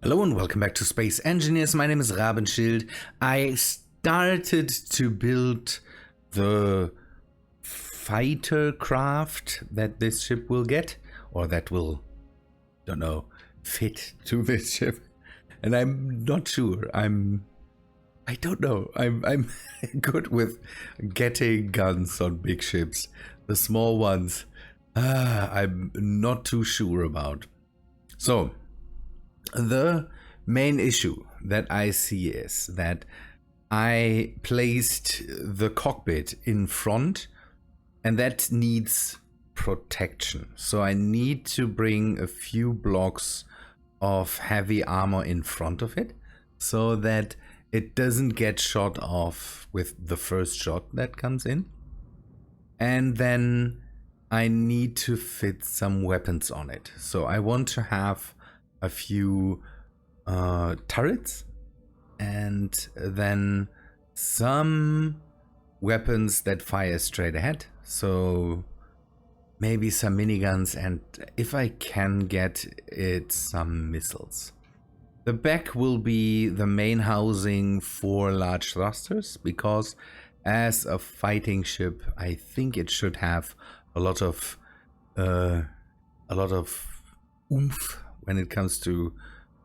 Hello and welcome back to Space Engineers. My name is Rabenschild. I started to build the fighter craft that this ship will get, or that will, don't know, fit to this ship. And I'm not sure. I don't know. I'm good with getting guns on big ships. The small ones, I'm not too sure about. So, the main issue that I see is that I placed the cockpit in front and that needs protection. So I need to bring a few blocks of heavy armor in front of it so that it doesn't get shot off with the first shot that comes in. And then I need to fit some weapons on it. So I want to have a few turrets and then some weapons that fire straight ahead. So maybe some miniguns, and if I can get it, some missiles. The back will be the main housing for large thrusters, because as a fighting ship, I think it should have a lot of oomph when it comes to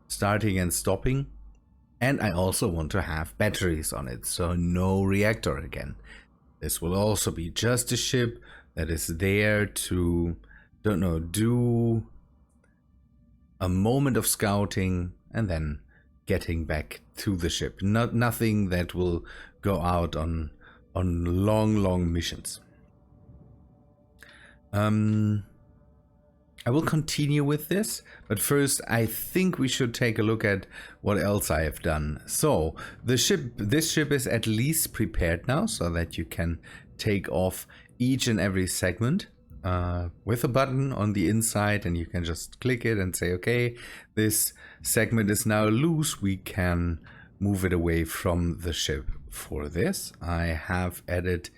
starting and stopping. And I also want to have batteries on it, so no reactor again. This will also be just a ship that is there to, don't know, do a moment of scouting and then getting back to the ship. Nothing that will go out on long missions. I will continue with this, but first I think we should take a look at what else I have done. So this ship is at least prepared now, so that you can take off each and every segment with a button on the inside, and you can just click it and say, okay, this segment is now loose. We can move it away from the ship. For this, I have added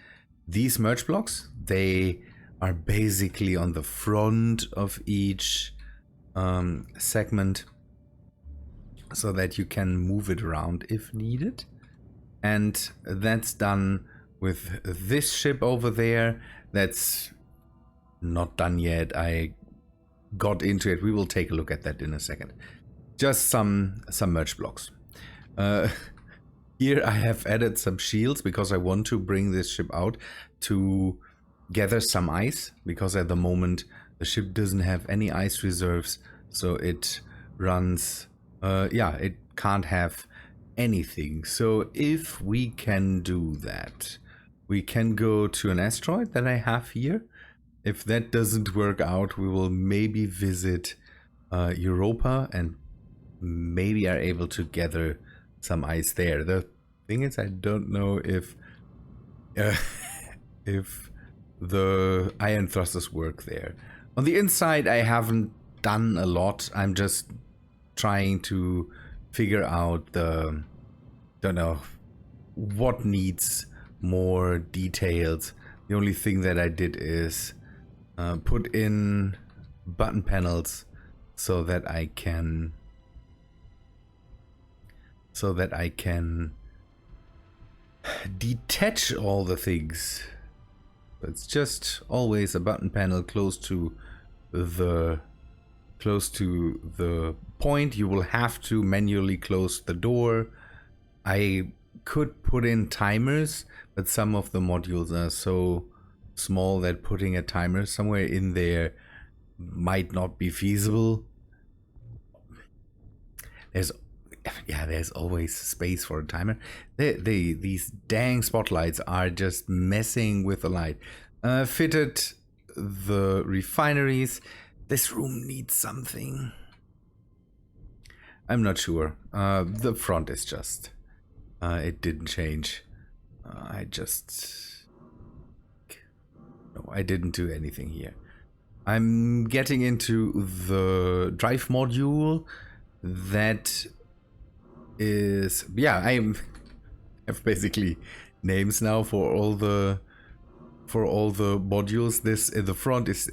these merge blocks. They are basically on the front of each segment so that you can move it around if needed. And that's done with this ship over there. That's not done yet. I got into it. We will take a look at that in a second. Just some merge blocks. Here I have added some shields because I want to bring this ship out to gather some ice, because at the moment the ship doesn't have any ice reserves, so it runs it can't have anything. So if we can do that, we can go to an asteroid that I have here. If that doesn't work out, we will maybe visit Europa and maybe are able to gather some ice there. The thing is, I don't know if the iron thrusters work there. On the inside, I haven't done a lot. I'm just trying to figure out don't know, what needs more details. The only thing that I did is put in button panels so that I can detach all the things. It's just always a button panel close to the point. You will have to manually close the door. I could put in timers, but some of the modules are so small that putting a timer somewhere in there might not be feasible. There's always space for a timer. These dang spotlights are just messing with the light. Fitted the refineries. This room needs something. I'm not sure. The front is just... it didn't change. I didn't do anything here. I'm getting into the drive module. That is, I have basically names now for all the modules. This in the front is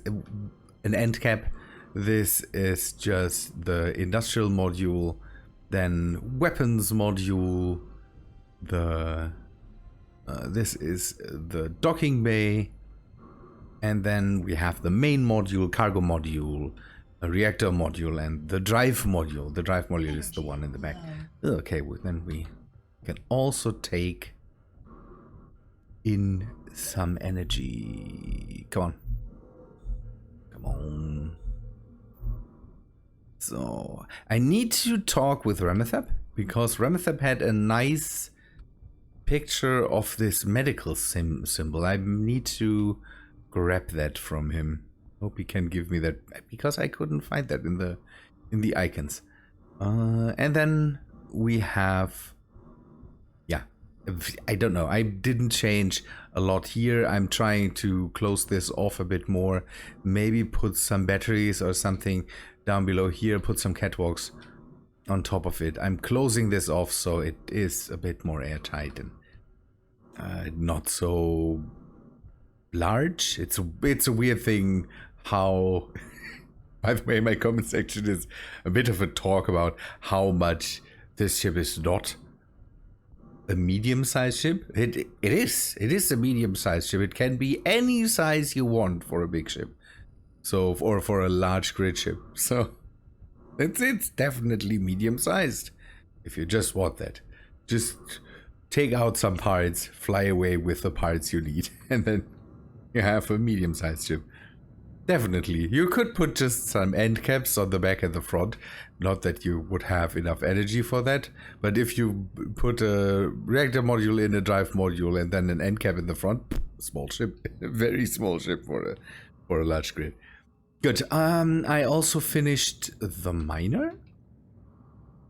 an end cap. This is just the industrial module. then weapons module, the this is the docking bay, and then we have the main module, cargo module, a reactor module, and the drive module. The drive module is the one in the back. Okay, well, then we can also take in some energy. Come on. Come on. So, I need to talk with Ramethep, because Ramethep had a nice picture of this medical symbol. I need to grab that from him. Hope he can give me that, because I couldn't find that in the icons. And then we have, yeah, I don't know. I didn't change a lot here. I'm trying to close this off a bit more. Maybe put some batteries or something down below here. Put some catwalks on top of it. I'm closing this off so it is a bit more airtight and not so large. It's a weird thing how. By the way, my comment section is a bit of a talk about how much this ship is not a medium-sized ship. It is a medium-sized ship. It can be any size you want for a big ship. So, or for a large grid ship. So, it's definitely medium-sized. If you just want that, just take out some parts, fly away with the parts you need, and then you have a medium-sized ship. Definitely. You could put just some end caps on the back and the front. Not that you would have enough energy for that. But if you put a reactor module in a drive module and then an end cap in the front, small ship. Very small ship for a large grid. Good. I also finished the miner.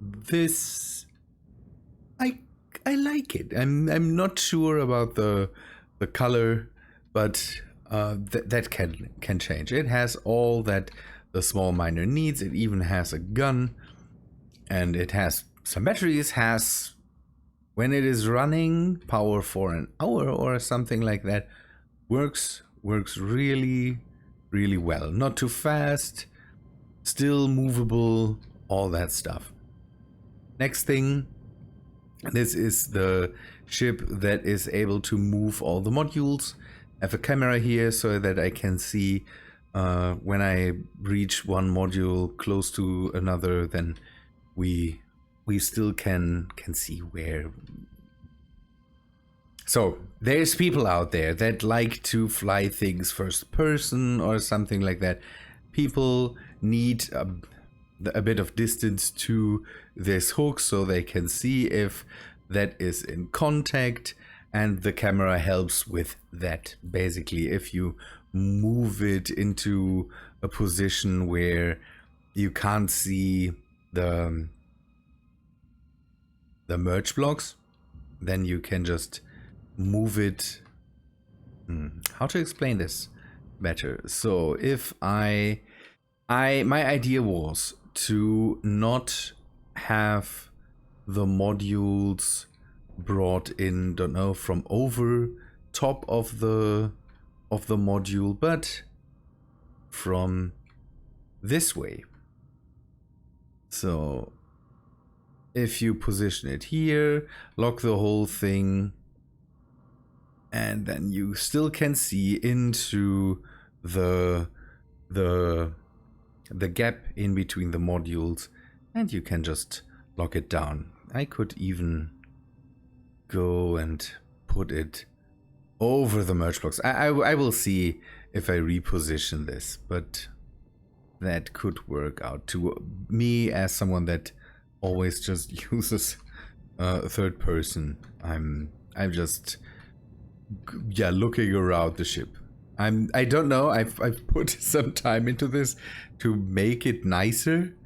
This I like it. I'm not sure about the color, but that can change. It has all that the small miner needs. It even has a gun, and it has some batteries. Has, when it is running, power for an hour or something like that. Works really well. Not too fast, still movable, all that stuff. Next thing, this is the ship that is able to move all the modules. I have a camera here so that I can see when I reach one module close to another, then we still can see where. So there's people out there that like to fly things first person or something like that. People need a bit of distance to this hook so they can see if that is in contact. And the camera helps with that. Basically, if you move it into a position where you can't see the merge blocks, then you can just move it. How to explain this better? So if my idea was to not have the modules brought in, don't know, from over top of the module, but from this way. So if you position it here, lock the whole thing, and then you still can see into the gap in between the modules, and you can just lock it down. I could even go and put it over the merge blocks. I will see if I reposition this, but that could work out. To me, as someone that always just uses third person, I'm just looking around the ship. I don't know. I've put some time into this to make it nicer,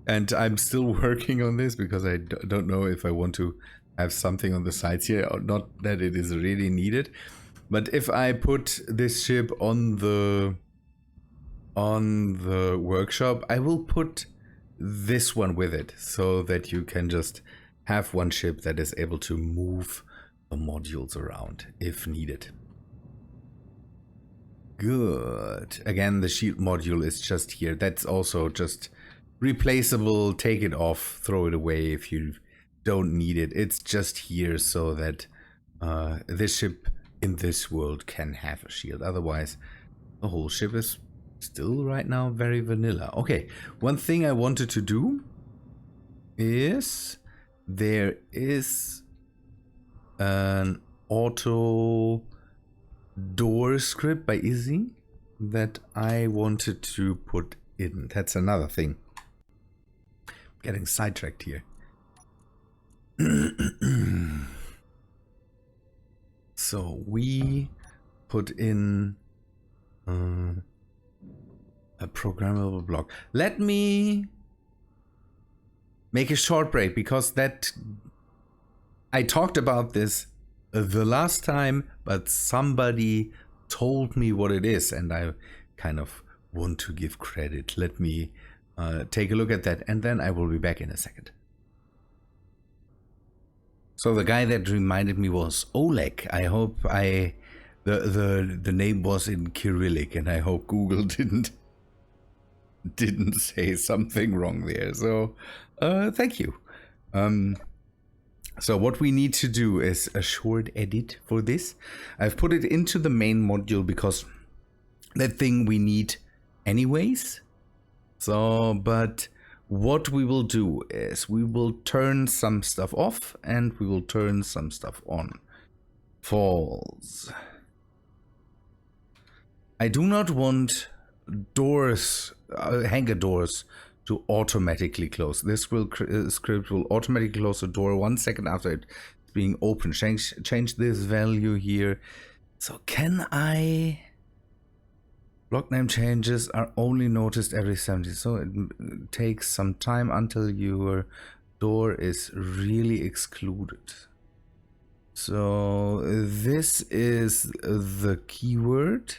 and I'm still working on this because I don't know if I want to have something on the sides here, or not that it is really needed. But if I put this ship on the workshop, I will put this one with it so that you can just have one ship that is able to move the modules around if needed. Good. Again, the shield module is just here. That's also just replaceable. Take it off, throw it away if you don't need it. It's just here so that this ship in this world can have a shield. Otherwise, the whole ship is still right now very vanilla. Okay, one thing I wanted to do is there is an auto door script by Izzy that I wanted to put in. That's another thing. Getting sidetracked here. So we put in a programmable block. Let me make a short break because I talked about this the last time, but somebody told me what it is and I kind of want to give credit. Let me take a look at that and then I will be back in a second. So the guy that reminded me was Oleg. I hope the name was in Cyrillic and I hope Google didn't say something wrong there. So thank you. So what we need to do is a short edit for this. I've put it into the main module because that thing we need anyways. So, but what we will do is we will turn some stuff off and we will turn some stuff on. False. I do not want doors, hangar doors, to automatically close. This script will automatically close the door 1 second after it's being opened. Change this value here. So can I... Block name changes are only noticed every 70. So it takes some time until your door is really excluded. So this is the keyword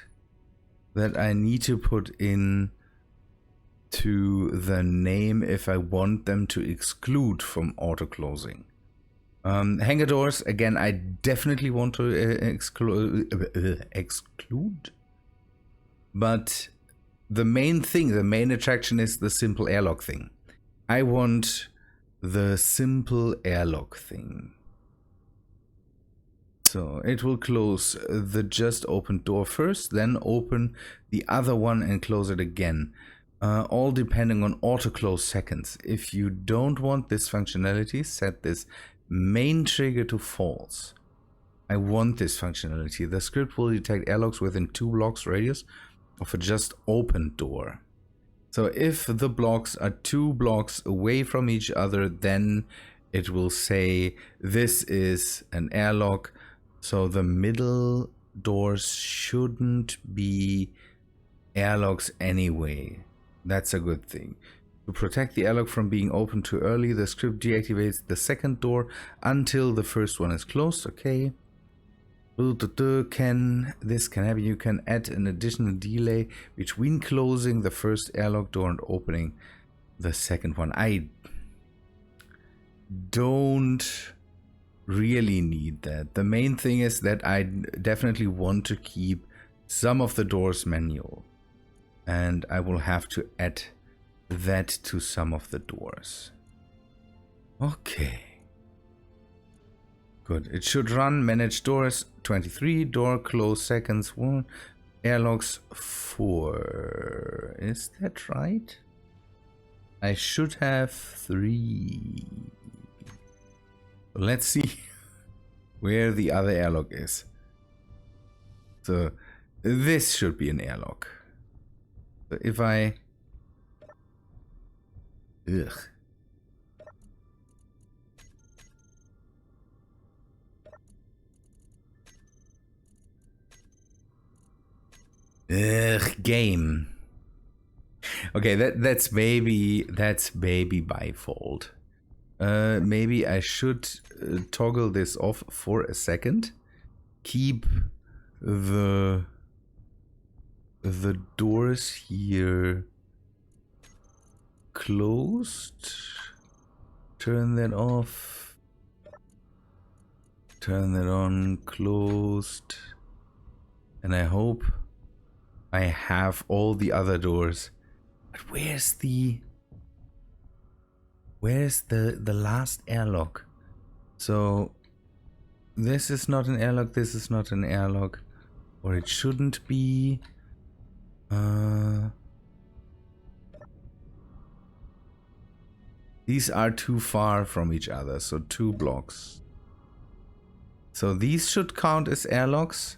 that I need to put in to the name if I want them to exclude from auto closing. Hangar doors, again, I definitely want to exclude, but the main thing, the main attraction is the simple airlock thing. I want the simple airlock thing. So it will close the just opened door first, then open the other one and close it again. All depending on auto close seconds. If you don't want this functionality, set this main trigger to false. I want this functionality. The script will detect airlocks within 2 blocks radius of a just opened door. So if the blocks are 2 blocks away from each other, then it will say this is an airlock. So the middle doors shouldn't be airlocks anyway. That's a good thing. To protect the airlock from being opened too early, the script deactivates the second door until the first one is closed. Okay. This can happen. You can add an additional delay between closing the first airlock door and opening the second one. I don't really need that. The main thing is that I definitely want to keep some of the doors manual. And I will have to add that to some of the doors. Okay. Good. It should run manage doors 23, door close seconds 1, airlocks 4. Is that right? I should have 3. Let's see where the other airlock is. So this should be an airlock. So if I... Ugh. Game. Okay, that's maybe by fault. Maybe I should toggle this off for a second. Keep the doors here closed. Turn that off. Turn that on. Closed. And I hope I have all the other doors. But where's the Where's the last airlock? So this is not an airlock, this is not an airlock. Or it shouldn't be. These are too far from each other, so 2 blocks. So these should count as airlocks.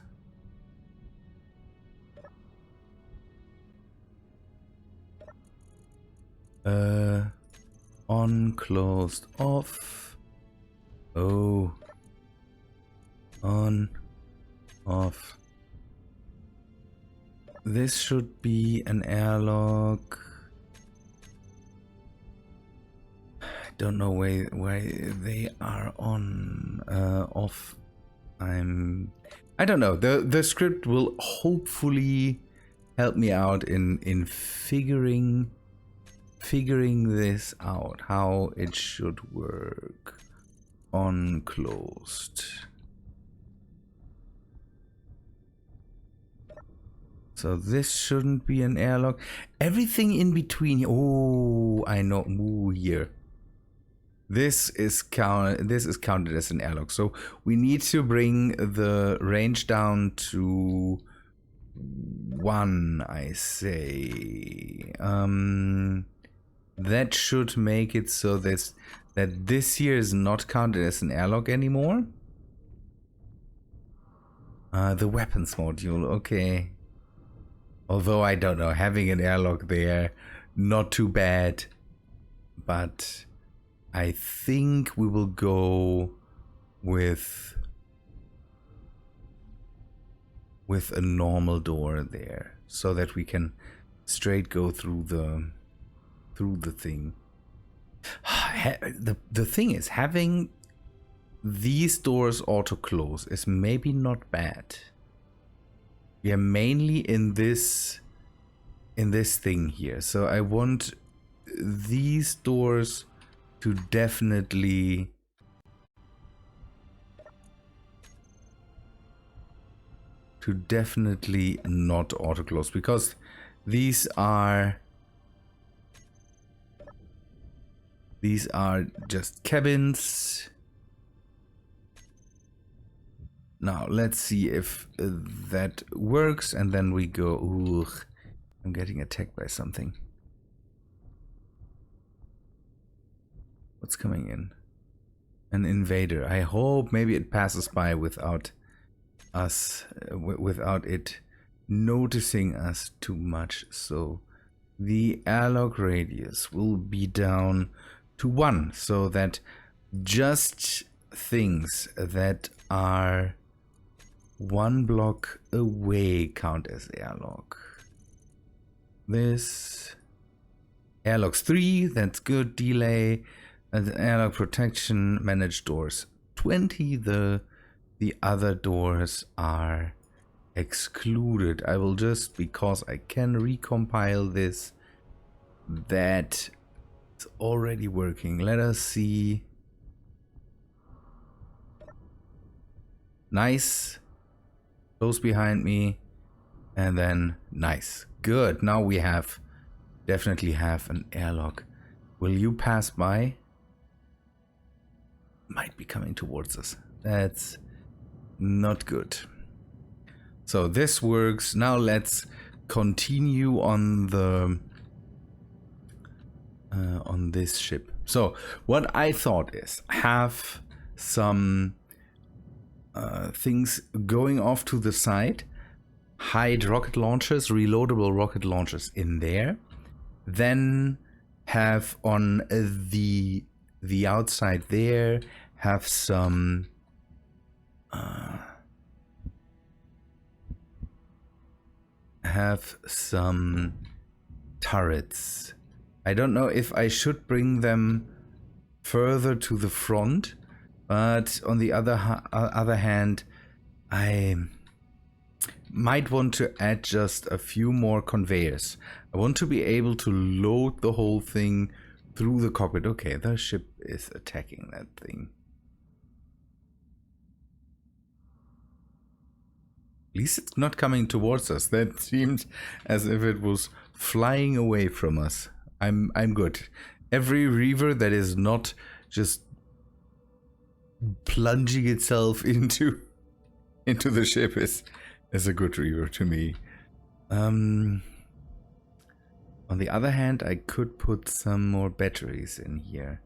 On, closed, off. Oh. On, off. This should be an airlock. I don't know why they are on, off. I don't know. The script will hopefully help me out in figuring this out, how it should work. On, closed. So this shouldn't be an airlock. Everything in between. Oh, I know. Ooh, here. This is counted as an airlock. So we need to bring the range down to 1, I say. That should make it so that this here is not counted as an airlock anymore. The weapons module, okay. Although I don't know, having an airlock there, not too bad. But I think we will go with a normal door there, so that we can straight go through the thing. The thing is, having these doors auto close is maybe not bad. We are mainly in this thing here, so I want these doors to definitely not auto close, because these are just cabins. Now let's see if that works, and then we go. Ooh, I'm getting attacked by something. What's coming in? An invader. I hope maybe it passes by without us, without it noticing us too much. So the airlock radius will be down to 1, so that just things that are 1 block away count as airlock. This airlocks 3, that's good. Delay, airlock protection, manage doors 20. The other doors are excluded. I will just, because I can recompile this, that it's already working. Let us see. Nice. Close behind me. And then nice. Good. Now we definitely have an airlock. Will you pass by? Might be coming towards us. That's not good. So this works. Now let's continue on this ship. So what I thought is have some things going off to the side, hide rocket launchers, reloadable rocket launchers in there, then have on the outside there have some turrets. I don't know if I should bring them further to the front, but on the other hand, I might want to add just a few more conveyors. I want to be able to load the whole thing through the cockpit. Okay, the ship is attacking that thing. At least it's not coming towards us. That seemed as if it was flying away from us. I'm good. Every reaver that is not just plunging itself into the ship is a good reaver to me. On the other hand, I could put some more batteries in here.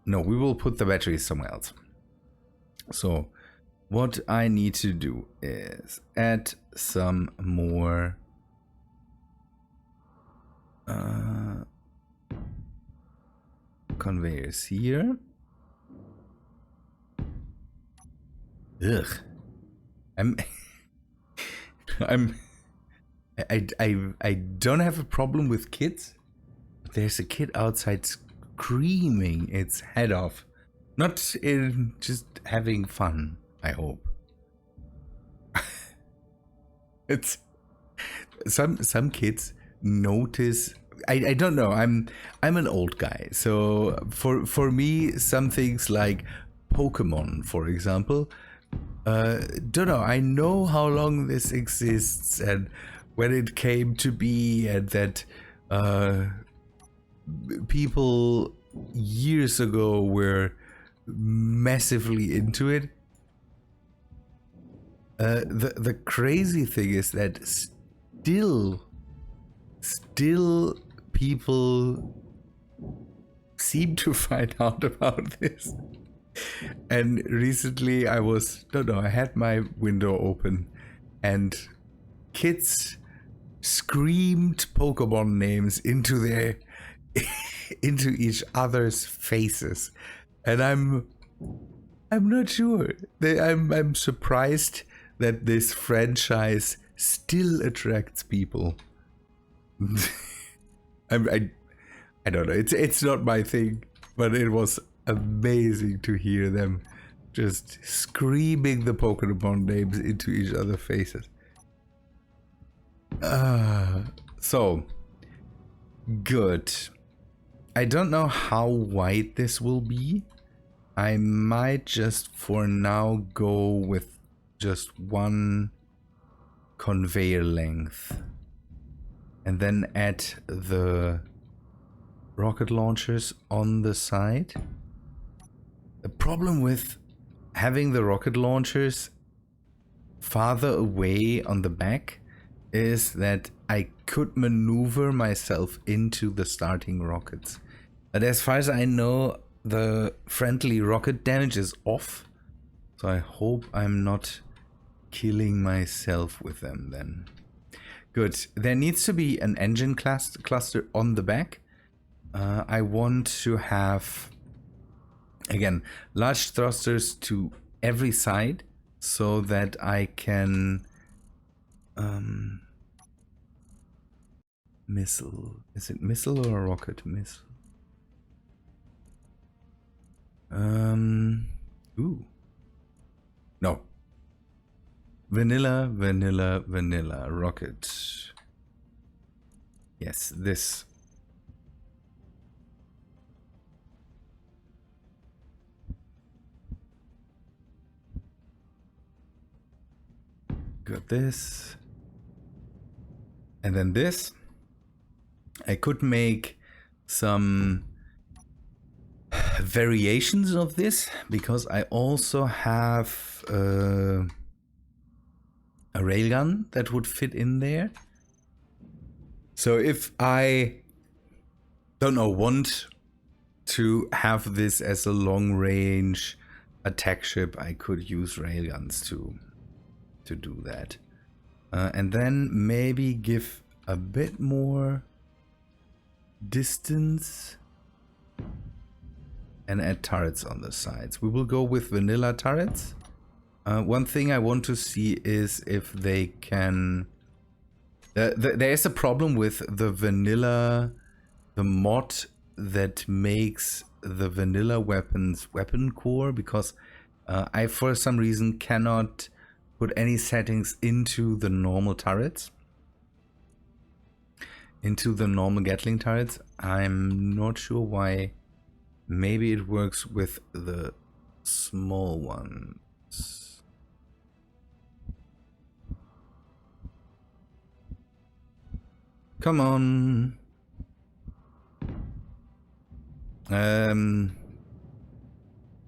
No, we will put the batteries somewhere else. So what I need to do is add some more conveyors here. Ugh. I don't have a problem with kids. There's a kid outside screaming its head off. Not in just having fun, I hope. It's some kids notice. I don't know. I'm an old guy, so for me, some things like Pokemon, for example, don't know. I know how long this exists and when it came to be, and that people years ago were massively into it. The crazy thing is that still people seem to find out about this. And recently I had my window open and kids screamed Pokemon names into each other's faces. And I'm not sure. I'm surprised that this franchise still attracts people. I don't know. It's not my thing, but it was amazing to hear them just screaming the Pokemon names into each other's faces. So good. I don't know how wide this will be. I might just for now go with just one conveyor length and then add the rocket launchers on the side. The problem with having the rocket launchers farther away on the back is that I could maneuver myself into the starting rockets. But as far as I know, the friendly rocket damage is off. So I hope I'm not killing myself with them then. Good. There needs to be an engine cluster on the back. I want to have, again, large thrusters to every side so that I can missile. Is it missile or a rocket? Missile. Ooh. No. Vanilla rocket. Yes, this. Got this. And then this. I could make some variations of this because I also have a railgun that would fit in there. So if I don't know, want to have this as a long range attack ship, I could use railguns to do that. And then maybe give a bit more distance and add turrets on the sides. We will go with vanilla turrets. One thing I want to see is if they can... there is a problem with the vanilla, the mod that makes the vanilla weapons weapon core, because I for some reason cannot put any settings into the normal turrets. Into the normal Gatling turrets. I'm not sure why. Maybe it works with the small ones. Come on.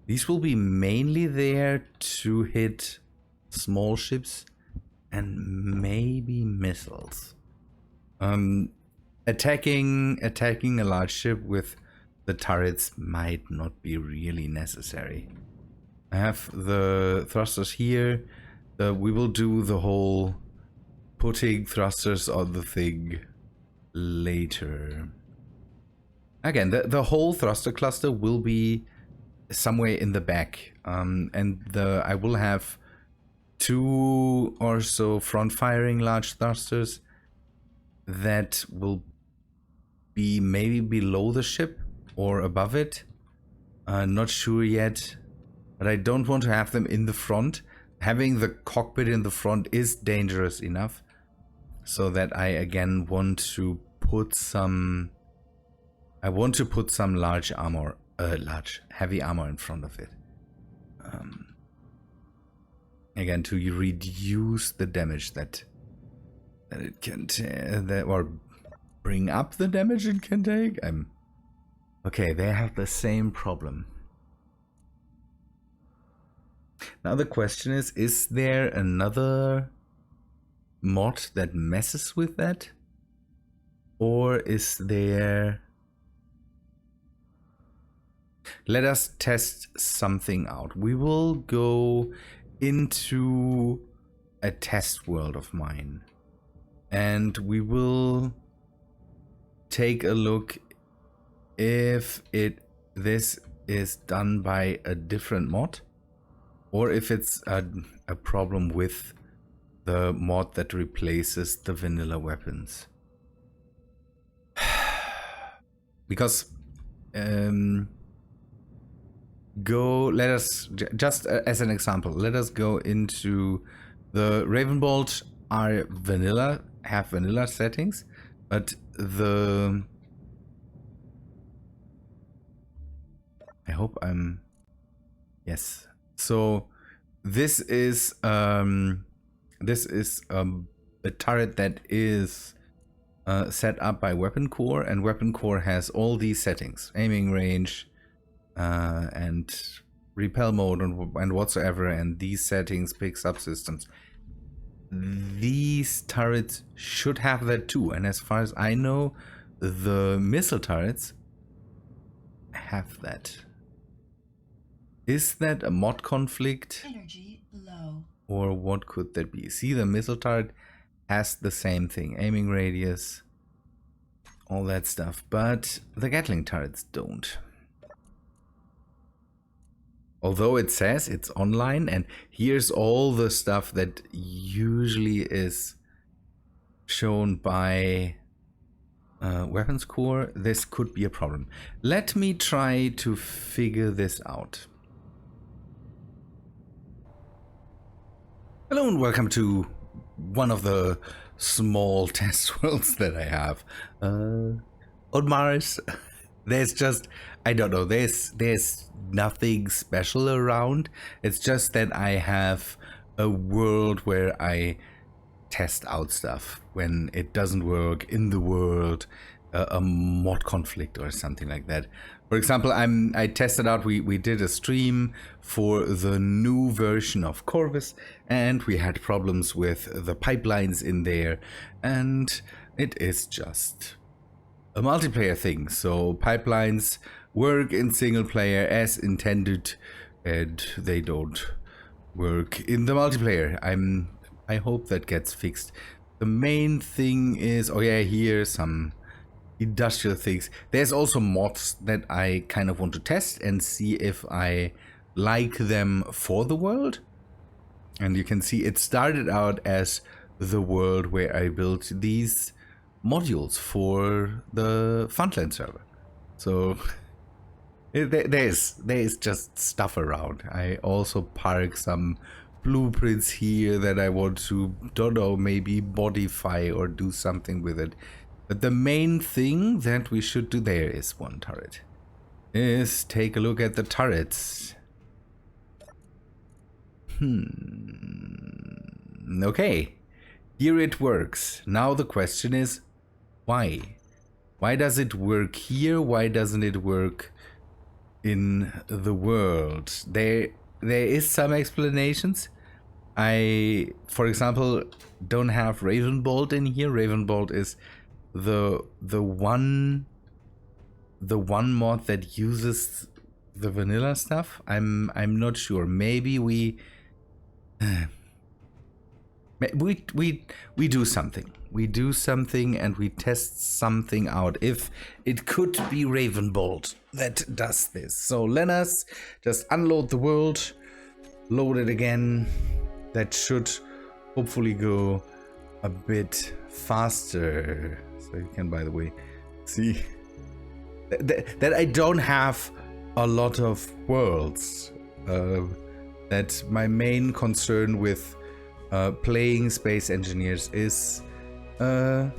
These will be mainly there to hit small ships and maybe missiles. Attacking a large ship with the turrets might not be really necessary. I have the thrusters here. We will do the whole putting thrusters on the thing later. Again, the whole thruster cluster will be somewhere in the back, and I will have 2 or so front firing large thrusters that will be maybe below the ship or above it. Not sure yet, but I don't want to have them in the front. Having the cockpit in the front is dangerous enough, so that I again want to put some. I want to put some large armor, heavy armor in front of it. Again, to reduce the damage that it can take, or bring up the damage it can take. Okay, they have the same problem. Now the question is there another mod that messes with that? Or is there... Let us test something out. We will go into a test world of mine. And we will take a look if this is done by a different mod. Or if it's a problem with the mod that replaces the vanilla weapons. Because let us just as an example, let us go into the Ravenbolt are vanilla, have vanilla settings, but I hope I'm yes. So this is a turret that is set up by Weapon Core, and Weapon Core has all these settings: aiming range, and repel mode, and whatsoever. And these settings pick subsystems. These turrets should have that too. And as far as I know, the missile turrets have that. Is that a mod conflict? Energy low. Or what could that be? See, the missile turret has the same thing. Aiming radius, all that stuff. But the Gatling turrets don't. Although it says it's online, and here's all the stuff that usually is shown by Weapons Core, this could be a problem. Let me try to figure this out. Hello and welcome to one of the small test worlds that I have. On Mars, there's just, I don't know, there's nothing special around. It's just that I have a world where I test out stuff when it doesn't work in the world, a mod conflict or something like that. For example, I tested out, we did a stream for the new version of Corvus, and we had problems with the pipelines in there, and it is just a multiplayer thing. So pipelines work in single player as intended, and they don't work in the multiplayer. I hope that gets fixed. The main thing is, oh yeah, here's some industrial things. There's also mods that I kind of want to test and see if I like them for the world. And you can see it started out as the world where I built these modules for the Funland server. So there's just stuff around. I also park some blueprints here that I want to, don't know, maybe modify or do something with it. But the main thing that we should do there is one turret. Is take a look at the turrets. Okay, here it works. Now the question is, Why? Why does it work here? Why doesn't it work in the world? There is some explanations. I, for example, don't have Ravenbolt in here. Ravenbolt is the one mod that uses the vanilla stuff. I'm not sure. Maybe we do something. We do something and we test something out. If it could be Ravenbolt that does this. So let us just unload the world, load it again. That should hopefully go a bit faster. So you can, by the way, see that I don't have a lot of worlds. That my main concern with playing Space Engineers is the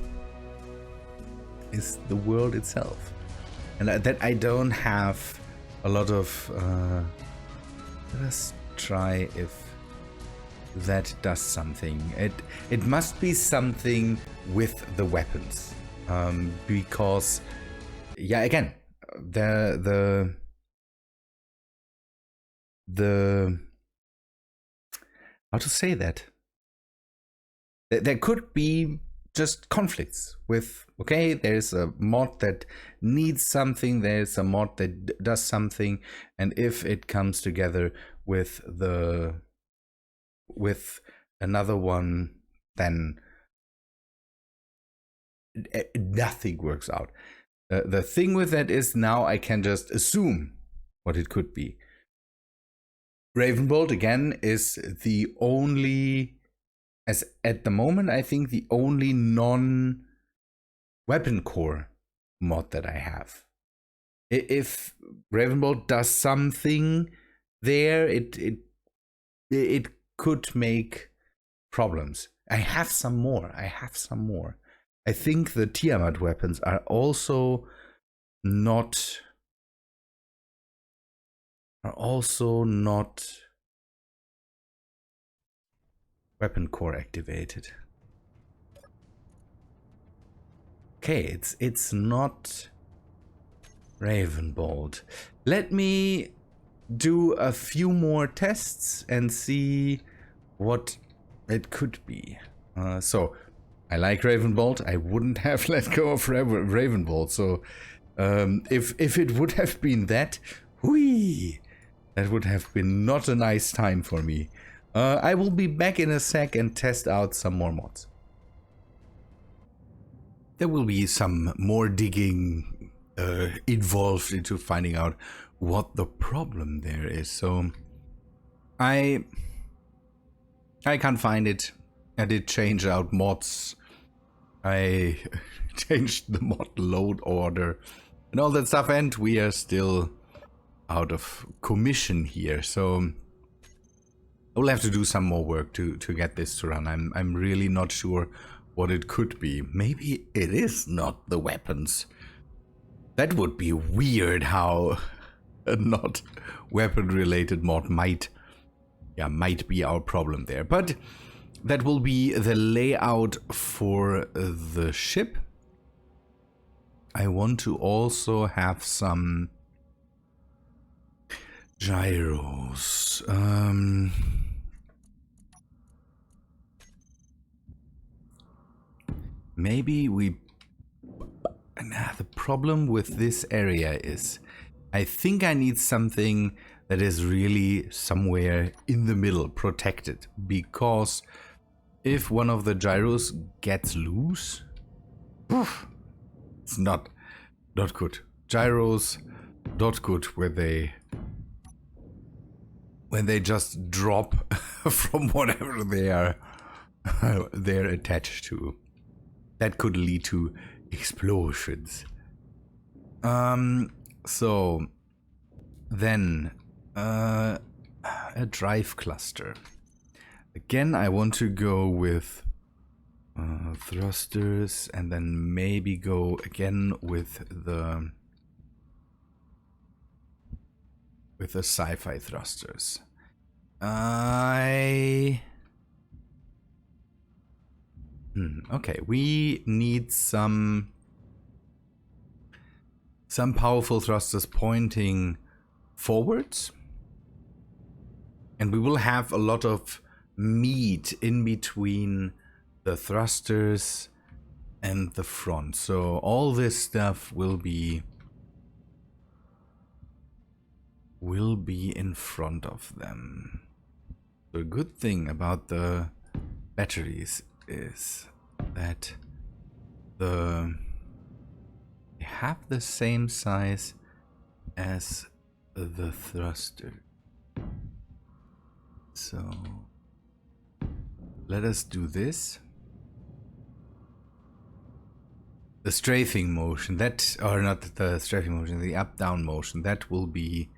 world itself, and that I don't have a lot of. Let us try if that does something. It must be something with the weapons, because yeah, again, the how to say that. There could be just conflicts with, okay, there's a mod that needs something, there's a mod that does something, and if it comes together with another one, then nothing works out. The thing with that is now I can just assume what it could be. Ravenbolt, again, is the only, as at the moment, I think the only non-weapon core mod that I have. If Ravenbolt does something there, it could make problems. I have some more. I think the Tiamat weapons are also not weapon core activated. Okay, it's not Ravenbolt. Let me do a few more tests and see what it could be. So I like Ravenbolt. I wouldn't have let go of Ravenbolt. So if it would have been that, whee, that would have been not a nice time for me. I will be back in a sec and test out some more mods. There will be some more digging involved into finding out what the problem there is. So I can't find it. I did change out mods. I changed the mod load order and all that stuff, and we are still out of commission here. So I will have to do some more work to get this to run. I'm really not sure what it could be. Maybe it is not the weapons. That would be weird how a not weapon related mod might be our problem there. But that will be the layout for the ship. I want to also have some gyros. Maybe we... the problem with this area is I think I need something that is really somewhere in the middle, protected, because if one of the gyros gets loose, it's not good. Gyros not good when they just drop from whatever they're attached to. That could lead to explosions. So then a drive cluster. Again, I want to go with thrusters, and then maybe go again with the sci-fi thrusters. Okay, we need some some powerful thrusters pointing forwards. And we will have a lot of meat in between the thrusters and the front. So all this stuff will be in front of them. The good thing about the batteries is that they have the same size as the thruster. So let us do this. The strafing motion, that, or not the strafing motion, the up-down motion, that will be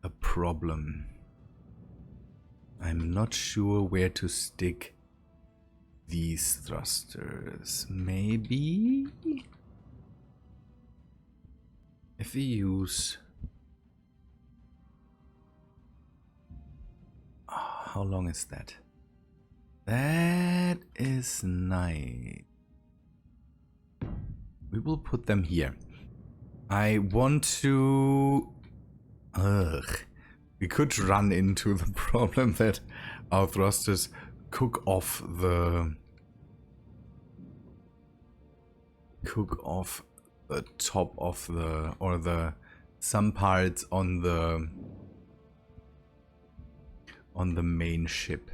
a problem. I'm not sure where to stick these thrusters. Maybe if we use... Oh, how long is that? That is nice. We will put them here. I want to... We could run into the problem that our thrusters cook off the top of the, or the some parts on the main ship.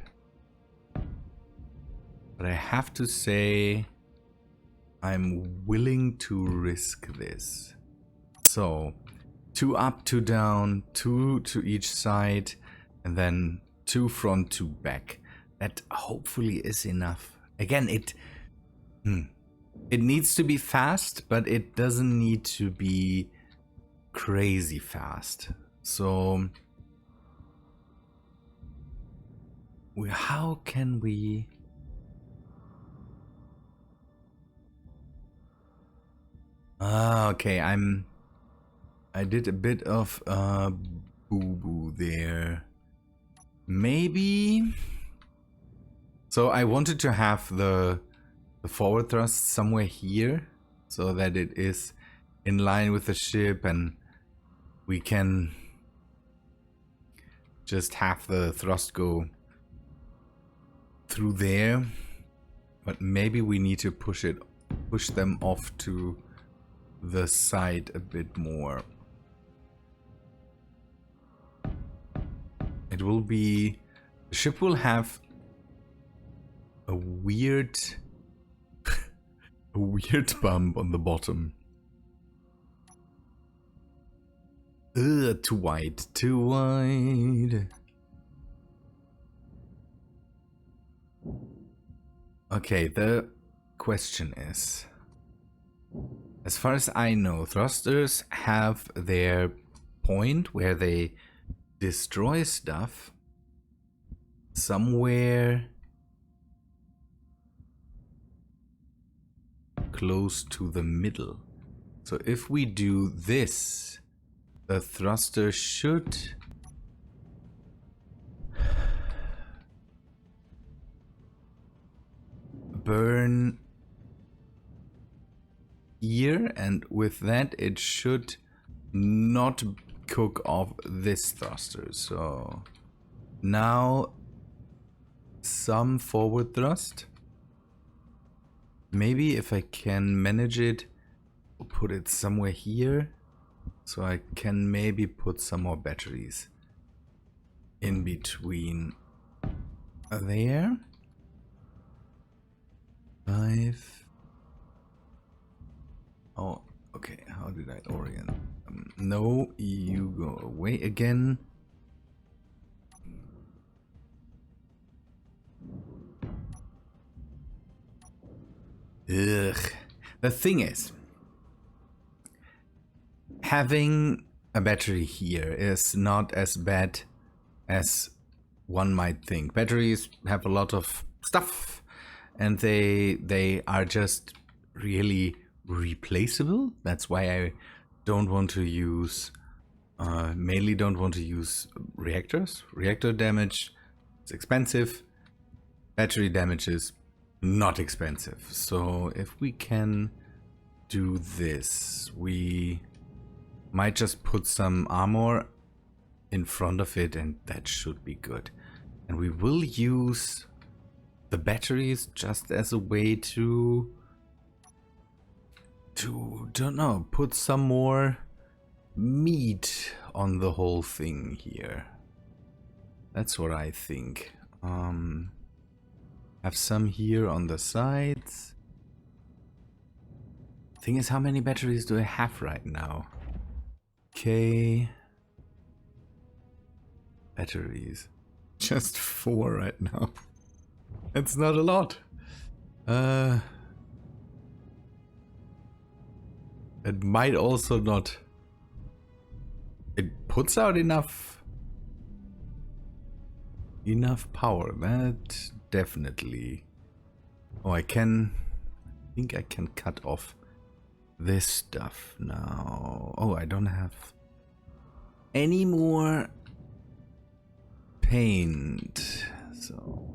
But I have to say I'm willing to risk this. So 2 up, 2 down, 2 to each side, and then 2 front, 2 back. That hopefully is enough. Again, it needs to be fast, but it doesn't need to be crazy fast. So how can we... okay, I did a bit of boo-boo there. Maybe... So I wanted to have the forward thrust somewhere here, so that it is in line with the ship and we can just have the thrust go through there. But maybe we need to push them off to the side a bit more. It will be... The ship will have a weird bump on the bottom. Ugh, too wide, too wide. Okay, the question is, as far as I know, thrusters have their point where they destroy stuff somewhere close to the middle. So if we do this, the thruster should burn here, and with that it should not cook off this thruster. So now some forward thrust. Maybe if I can manage it, I'll put it somewhere here, so I can maybe put some more batteries in between there. 5. Oh, okay. How did I orient? No, you go away again. Ugh. The thing is, having a battery here is not as bad as one might think. Batteries have a lot of stuff, and they are just really replaceable. That's why I don't want to use, mainly don't want to use reactors. Reactor damage is expensive. Battery damage is not expensive. So if we can do this, we Might just put some armor in front of it and that should be good. And we will use the batteries just as a way to don't know, put some more meat on the whole thing here. That's what I think. Have some here on the sides. Thing is, how many batteries do I have right now? Okay. Batteries. Just 4 right now. It's not a lot. It might also not. It puts out enough power. That definitely. Oh, I think I can cut off this stuff now. Oh, I don't have any more paint. So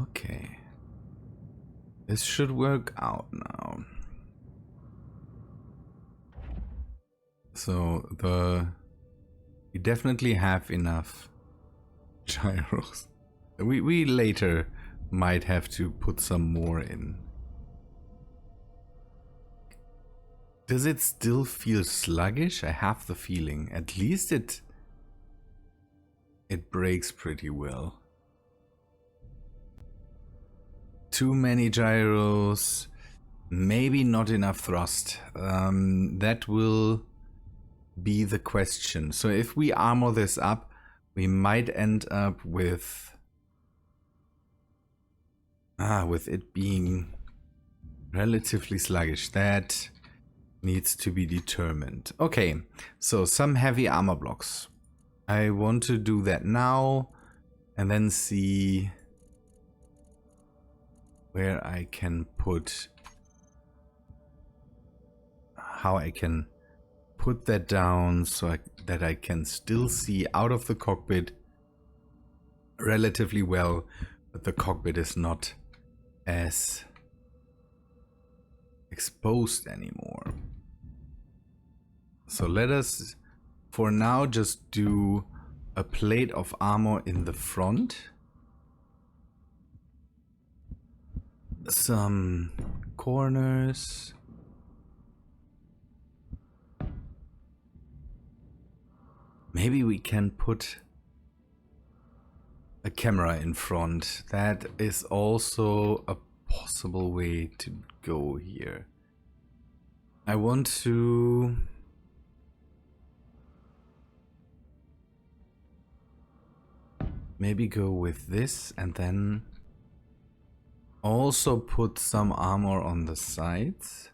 okay. This should work out now. So we definitely have enough gyros. We later might have to put some more in. Does it still feel sluggish? I have the feeling. At least it breaks pretty well. Too many gyros, maybe not enough thrust. That will be the question. So if we armor this up, we might end up with it being relatively sluggish. That needs to be determined. Okay, so some heavy armor blocks. I want to do that now and then see where I can put, how I can put that down so that I can still see out of the cockpit relatively well, but the cockpit is not as exposed anymore. So let us for now just do a plate of armor in the front. Some corners. Maybe we can put a camera in front. That is also a possible way to go here. I want to maybe go with this and then also put some armor on the sides.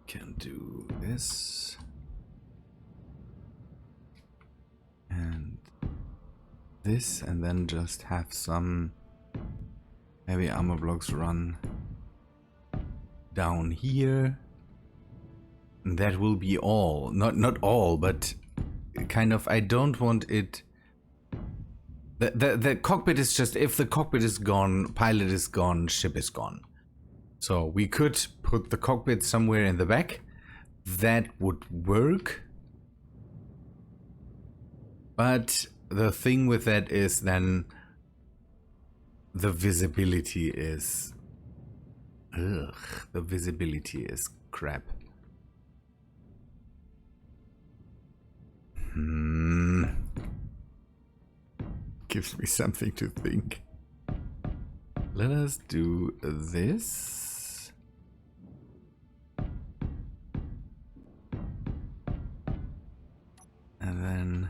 Can do this. And this, and then just have some heavy armor blocks run down here. And that will be all. Not all, but kind of, I don't want it. The cockpit is just, if the cockpit is gone, pilot is gone, ship is gone. So we could put the cockpit somewhere in the back. That would work. But the thing with that is then the visibility is... Ugh, the visibility is crap. Gives me something to think. Let us do this. And then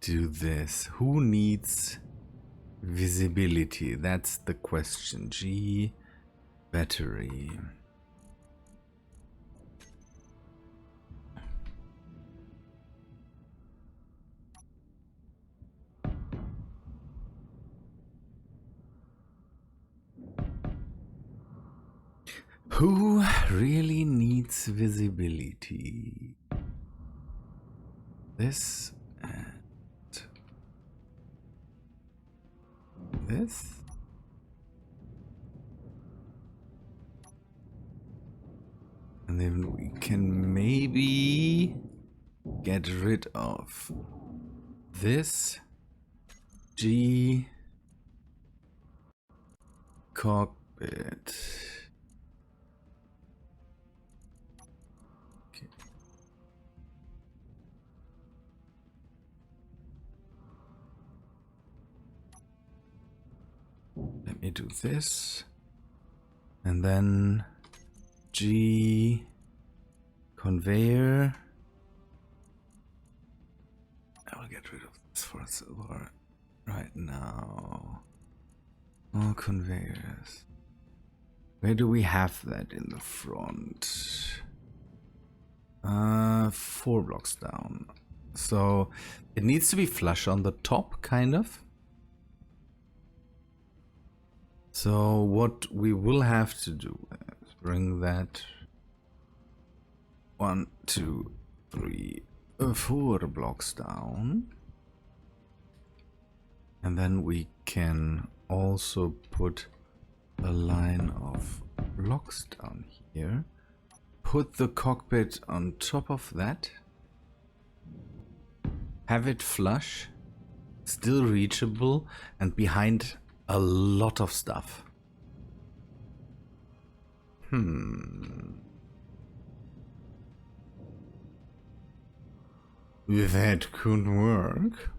do this. Who needs visibility? That's the question. G, battery. Who really needs visibility? this and this. And then we can maybe get rid of this G cockpit. Okay. Let me do this. And then G conveyor. I will get rid of this for silver right now. All conveyors. Where do we have that in the front? 4 blocks down. So it needs to be flush on the top, kind of. So what we will have to do is bring that 1, 2, 3, 4 blocks down. And then we can also put a line of blocks down here. Put the cockpit on top of that. Have it flush, still reachable, and behind a lot of stuff. That could work.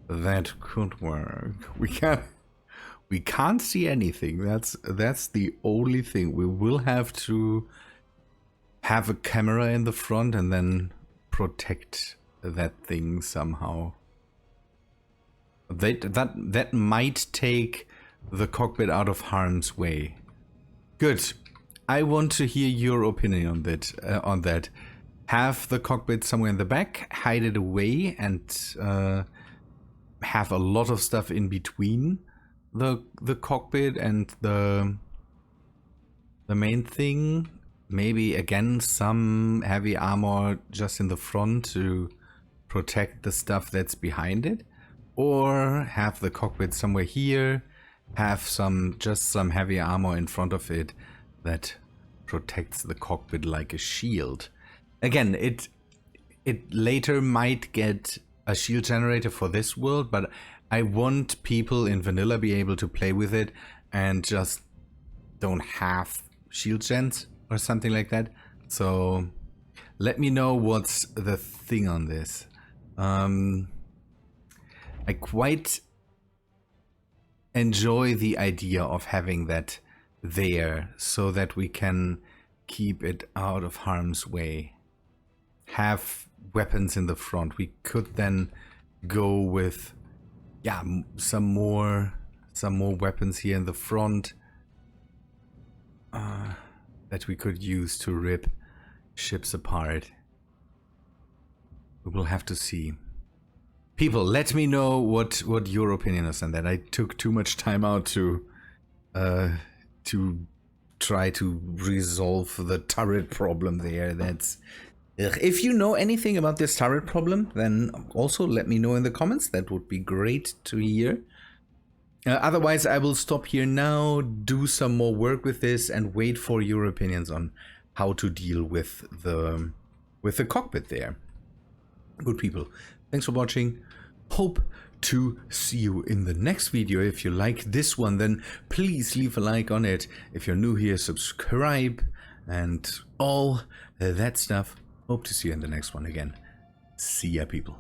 That could work. We can't see anything. That's the only thing. We will have to have a camera in the front and then protect that thing somehow. That might take the cockpit out of harm's way. Good. I want to hear your opinion on that. Have the cockpit somewhere in the back, hide it away, and have a lot of stuff in between the cockpit and the main thing. Maybe again some heavy armor just in the front to protect the stuff that's behind it, or have the cockpit somewhere here, have just some heavy armor in front of it that protects the cockpit like a shield. Again, it later might get a shield generator for this world, but I want people in vanilla be able to play with it and just don't have shield gens or something like that. So let me know what's the thing on this. I quite enjoy the idea of having that there so that we can keep it out of harm's way. Have weapons in the front. We could then go with some more weapons here in the front that we could use to rip ships apart. We will have to see. People, let me know what your opinion is on that. I took too much time out to try to resolve the turret problem there. That's if you know anything about this turret problem, then also let me know in the comments. That would be great to hear. Otherwise, I will stop here now, do some more work with this, and wait for your opinions on how to deal with the cockpit there. Good people, thanks for watching. Hope to see you in the next video. If you like this one, then please leave a like on it. If you're new here, subscribe and all that stuff. Hope to see you in the next one again. See ya, people.